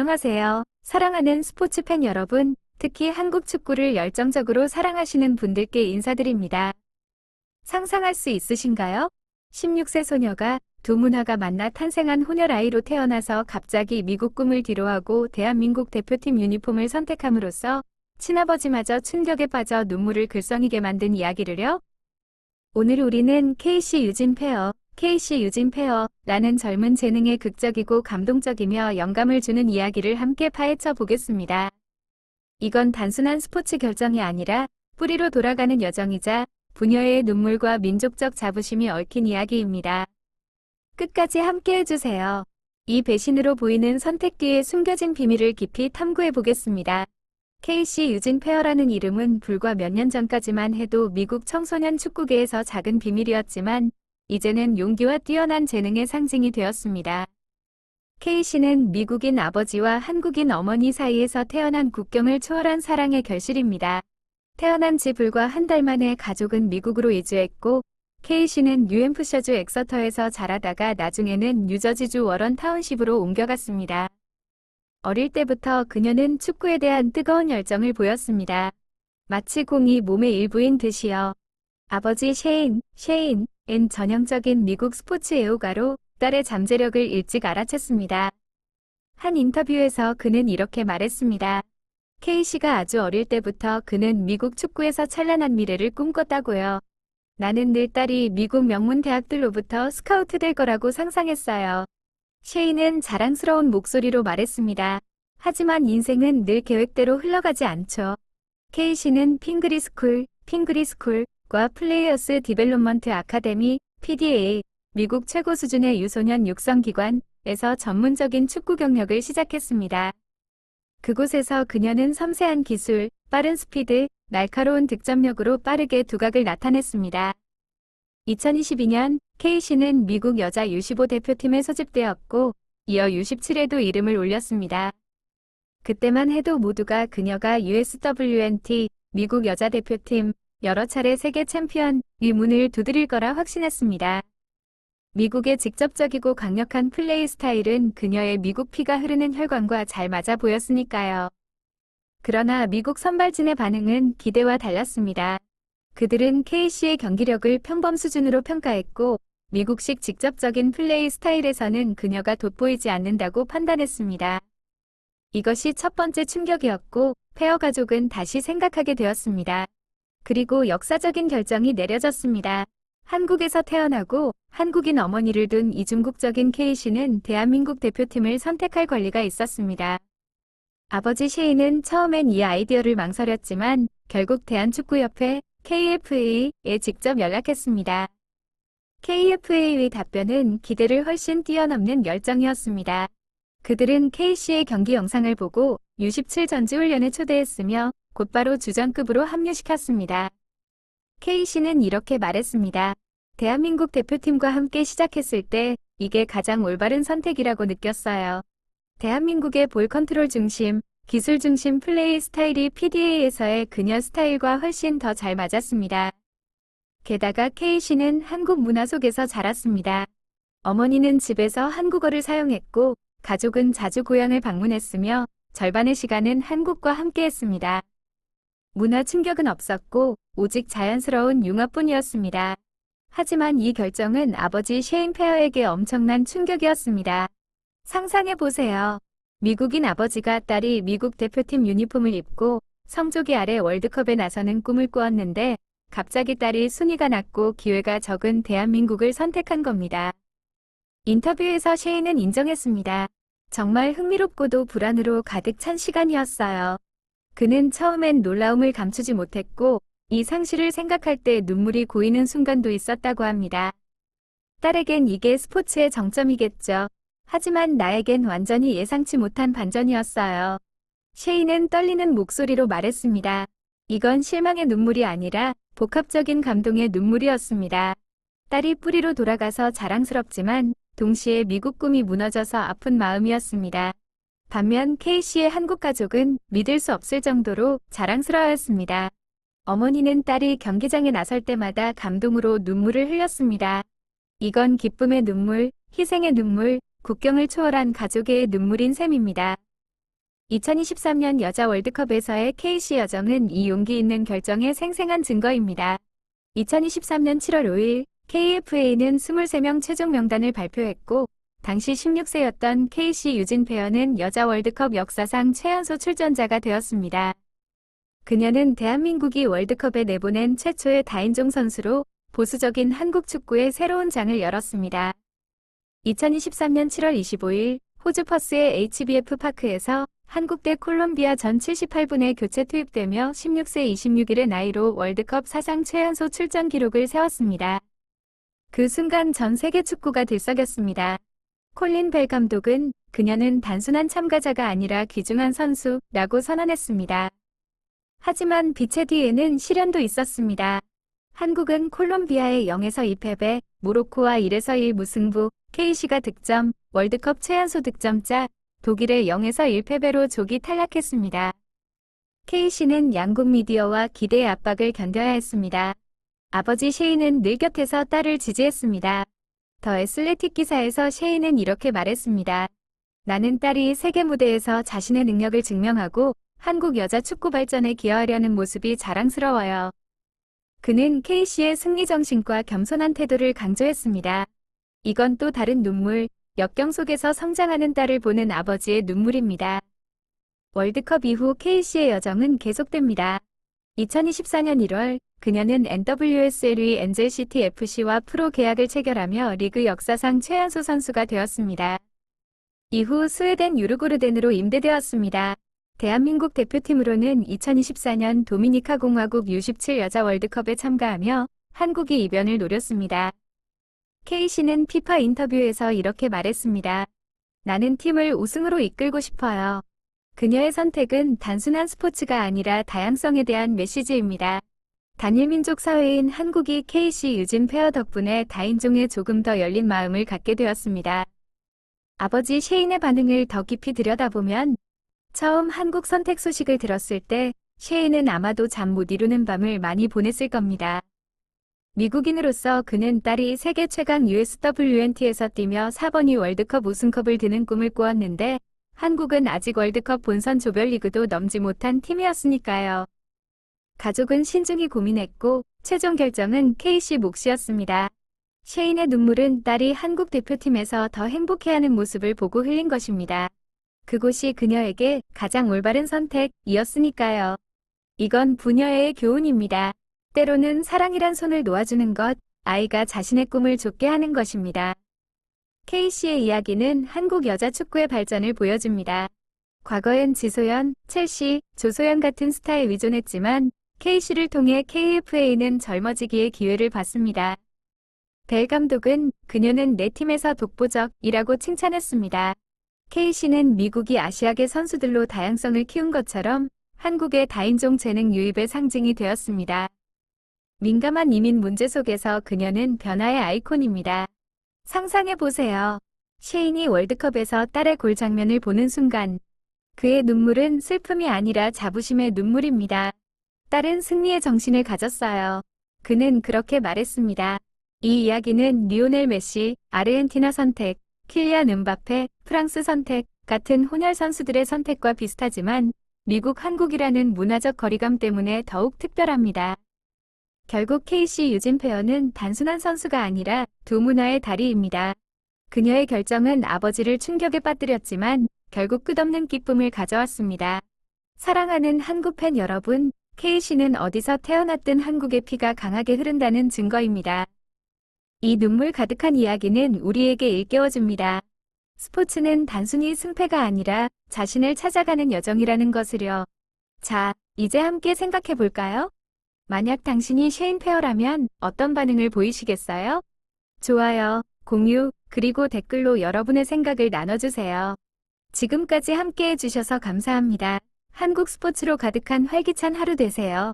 안녕하세요. 사랑하는 스포츠 팬 여러분, 특히 한국 축구를 열정적으로 사랑하시는 분들께 인사드립니다. 상상할 수 있으신가요? 16세 소녀가 두 문화가 만나 탄생한 혼혈아이로 태어나서 갑자기 미국 꿈을 뒤로하고 대한민국 대표팀 유니폼을 선택함으로써 친아버지마저 충격에 빠져 눈물을 글썽이게 만든 이야기를요. 오늘 우리는 KC 유진 페어라는 젊은 재능의 극적이고 감동적이며 영감을 주는 이야기를 함께 파헤쳐 보겠습니다. 이건 단순한 스포츠 결정이 아니라 뿌리로 돌아가는 여정이자 부녀의 눈물과 민족적 자부심이 얽힌 이야기입니다. 끝까지 함께 해주세요. 이 배신으로 보이는 선택 뒤에 숨겨진 비밀을 깊이 탐구해 보겠습니다. KC 유진 페어라는 이름은 불과 몇 년 전까지만 해도 미국 청소년 축구계에서 작은 비밀이었지만 이제는 용기와 뛰어난 재능의 상징이 되었습니다. KC는 미국인 아버지와 한국인 어머니 사이에서 태어난 국경을 초월한 사랑의 결실입니다. 태어난 지 불과 한 달 만에 가족은 미국으로 이주했고 KC는 뉴햄프셔주 엑서터에서 자라다가 나중에는 뉴저지주 워런 타운십으로 옮겨갔습니다. 어릴 때부터 그녀는 축구에 대한 뜨거운 열정을 보였습니다. 마치 공이 몸의 일부인 듯이요. 아버지 셰인은 전형적인 미국 스포츠 애호가로 딸의 잠재력을 일찍 알아챘습니다. 한 인터뷰에서 그는 이렇게 말했습니다. KC가 아주 어릴 때부터 그는 미국 축구에서 찬란한 미래를 꿈꿨다고요. 나는 늘 딸이 미국 명문 대학들로부터 스카우트 될 거라고 상상했어요. 셰인은 자랑스러운 목소리로 말했습니다. 하지만 인생은 늘 계획대로 흘러가지 않죠. KC는 핑그리 스쿨과 플레이어스 디벨롭먼트 아카데미 (PDA) 미국 최고 수준의 유소년 육성 기관에서 전문적인 축구 경력을 시작했습니다. 그곳에서 그녀는 섬세한 기술, 빠른 스피드, 날카로운 득점력으로 빠르게 두각을 나타냈습니다. 2022년 KC는 미국 여자 U15 대표팀에 소집되었고 이어 U17에도 이름을 올렸습니다. 그때만 해도 모두가 그녀가 USWNT 미국 여자 대표팀 여러 차례 세계 챔피언의 문을 두드릴 거라 확신했습니다. 미국의 직접적이고 강력한 플레이 스타일은 그녀의 미국 피가 흐르는 혈관과 잘 맞아 보였으니까요. 그러나 미국 선발진의 반응은 기대와 달랐습니다. 그들은 KC의 경기력을 평범 수준으로 평가했고 미국식 직접적인 플레이 스타일에서는 그녀가 돋보이지 않는다고 판단했습니다. 이것이 첫 번째 충격이었고 페어 가족은 다시 생각하게 되었습니다. 그리고 역사적인 결정이 내려졌습니다. 한국에서 태어나고 한국인 어머니를 둔 이중국적인 KC는 대한민국 대표팀을 선택할 권리가 있었습니다. 아버지 셰인은 처음엔 이 아이디어를 망설였지만 결국 대한축구협회 KFA에 직접 연락했습니다. KFA의 답변은 기대를 훨씬 뛰어넘는 열정이었습니다. 그들은 KC의 경기 영상을 보고 U17 전지훈련에 초대했으며 곧바로 주전급으로 합류시켰습니다. KC는 이렇게 말했습니다. 대한민국 대표팀과 함께 시작했을 때 이게 가장 올바른 선택이라고 느꼈어요. 대한민국의 볼 컨트롤 중심, 기술 중심 플레이 스타일이 PDA에서의 그녀 스타일과 훨씬 더 잘 맞았습니다. 게다가 KC는 한국 문화 속에서 자랐습니다. 어머니는 집에서 한국어를 사용했고 가족은 자주 고향을 방문했으며 절반의 시간은 한국과 함께했습니다. 문화 충격은 없었고 오직 자연스러운 융합뿐이었습니다. 하지만 이 결정은 아버지 셰인 페어에게 엄청난 충격이었습니다. 상상해보세요. 미국인 아버지가 딸이 미국 대표팀 유니폼을 입고 성조기 아래 월드컵에 나서는 꿈을 꾸었는데 갑자기 딸이 순위가 낮고 기회가 적은 대한민국을 선택한 겁니다. 인터뷰에서 셰인은 인정했습니다. 정말 흥미롭고도 불안으로 가득 찬 시간이었어요. 그는 처음엔 놀라움을 감추지 못했고 이 상실을 생각할 때 눈물이 고이는 순간도 있었다고 합니다. 딸에겐 이게 스포츠의 정점이겠죠. 하지만 나에겐 완전히 예상치 못한 반전이었어요. 셰인은 떨리는 목소리로 말했습니다. 이건 실망의 눈물이 아니라 복합적인 감동의 눈물이었습니다. 딸이 뿌리로 돌아가서 자랑스럽지만 동시에 미국 꿈이 무너져서 아픈 마음이었습니다. 반면 KC의 한국 가족은 믿을 수 없을 정도로 자랑스러워했습니다. 어머니는 딸이 경기장에 나설 때마다 감동으로 눈물을 흘렸습니다. 이건 기쁨의 눈물, 희생의 눈물, 국경을 초월한 가족의 눈물인 셈입니다. 2023년 여자 월드컵에서의 KC 여정은 이 용기 있는 결정의 생생한 증거입니다. 2023년 7월 5일 KFA는 23명 최종 명단을 발표했고 당시 16세였던 KC 유진 페어는 여자 월드컵 역사상 최연소 출전자가 되었습니다. 그녀는 대한민국이 월드컵에 내보낸 최초의 다인종 선수로 보수적인 한국 축구의 새로운 장을 열었습니다. 2023년 7월 25일 호주 퍼스의 HBF 파크에서 한국 대 콜롬비아 전 78분에 교체 투입되며 16세 26일의 나이로 월드컵 사상 최연소 출전 기록을 세웠습니다. 그 순간 전 세계 축구가 들썩였습니다. 콜린 벨 감독은 그녀는 단순한 참가자가 아니라 귀중한 선수라고 선언했습니다. 하지만 빛의 뒤에는 시련도 있었습니다. 한국은 콜롬비아의 0에서 2패배, 모로코와 1에서 1 무승부, KC가 득점, 월드컵 최연소 득점자, 독일의 0에서 1패배로 조기 탈락했습니다. KC는 양국 미디어와 기대의 압박을 견뎌야 했습니다. 아버지 셰인은 늘 곁에서 딸을 지지했습니다. 더 애슬레틱 기사에서 셰인은 이렇게 말했습니다. 나는 딸이 세계 무대에서 자신의 능력을 증명하고 한국 여자 축구 발전에 기여하려는 모습이 자랑스러워요. 그는 KC의 승리 정신과 겸손한 태도를 강조했습니다. 이건 또 다른 눈물, 역경 속에서 성장하는 딸을 보는 아버지의 눈물입니다. 월드컵 이후 KC의 여정은 계속됩니다. 2024년 1월 그녀는 NWSL 엔젤시티 FC와 프로 계약을 체결하며 리그 역사상 최연소 선수가 되었습니다. 이후 스웨덴 유르고르덴으로 임대되었습니다. 대한민국 대표팀으로는 2024년 도미니카 공화국 U17 여자 월드컵에 참가하며 한국이 이변을 노렸습니다. KC는 피파 인터뷰에서 이렇게 말했습니다. 나는 팀을 우승으로 이끌고 싶어요. 그녀의 선택은 단순한 스포츠가 아니라 다양성에 대한 메시지입니다. 단일 민족 사회인 한국이 KC 유진 페어 덕분에 다인종에 조금 더 열린 마음을 갖게 되었습니다. 아버지 셰인의 반응을 더 깊이 들여다보면 처음 한국 선택 소식을 들었을 때 셰인은 아마도 잠 못 이루는 밤을 많이 보냈을 겁니다. 미국인으로서 그는 딸이 세계 최강 USWNT에서 뛰며 4번이 월드컵 우승컵을 드는 꿈을 꾸었는데 한국은 아직 월드컵 본선 조별리그도 넘지 못한 팀이었으니까요. 가족은 신중히 고민했고 최종 결정은 KC 몫이었습니다. 셰인의 눈물은 딸이 한국 대표팀에서 더 행복해하는 모습을 보고 흘린 것입니다. 그곳이 그녀에게 가장 올바른 선택이었으니까요. 이건 부녀의 교훈입니다. 때로는 사랑이란 손을 놓아주는 것, 아이가 자신의 꿈을 좇게 하는 것입니다. KC의 이야기는 한국 여자 축구의 발전을 보여줍니다. 과거엔 지소연, 첼시, 조소연 같은 스타에 의존했지만 KC를 통해 KFA는 젊어지기의 기회를 받습니다. 벨 감독은 그녀는 내 팀에서 독보적이라고 칭찬했습니다. KC는 미국이 아시아계 선수들로 다양성을 키운 것처럼 한국의 다인종 재능 유입의 상징이 되었습니다. 민감한 이민 문제 속에서 그녀는 변화의 아이콘입니다. 상상해보세요. 셰인이 월드컵에서 딸의 골 장면을 보는 순간 그의 눈물은 슬픔이 아니라 자부심의 눈물입니다. 딸은 승리의 정신을 가졌어요. 그는 그렇게 말했습니다. 이 이야기는 리오넬 메시, 아르헨티나 선택, 킬리안 음바페, 프랑스 선택 같은 혼혈 선수들의 선택과 비슷하지만 미국 한국이라는 문화적 거리감 때문에 더욱 특별합니다. 결국 KC 유진 페어는 단순한 선수가 아니라 두 문화의 다리입니다. 그녀의 결정은 아버지를 충격에 빠뜨렸지만 결국 끝없는 기쁨을 가져왔습니다. 사랑하는 한국 팬 여러분, KC는 어디서 태어났든 한국의 피가 강하게 흐른다는 증거입니다. 이 눈물 가득한 이야기는 우리에게 일깨워줍니다. 스포츠는 단순히 승패가 아니라 자신을 찾아가는 여정이라는 것을요. 자, 이제 함께 생각해 볼까요? 만약 당신이 셰인 페어라면 어떤 반응을 보이시겠어요? 좋아요, 공유, 그리고 댓글로 여러분의 생각을 나눠주세요. 지금까지 함께 해주셔서 감사합니다. 한국 스포츠로 가득한 활기찬 하루 되세요.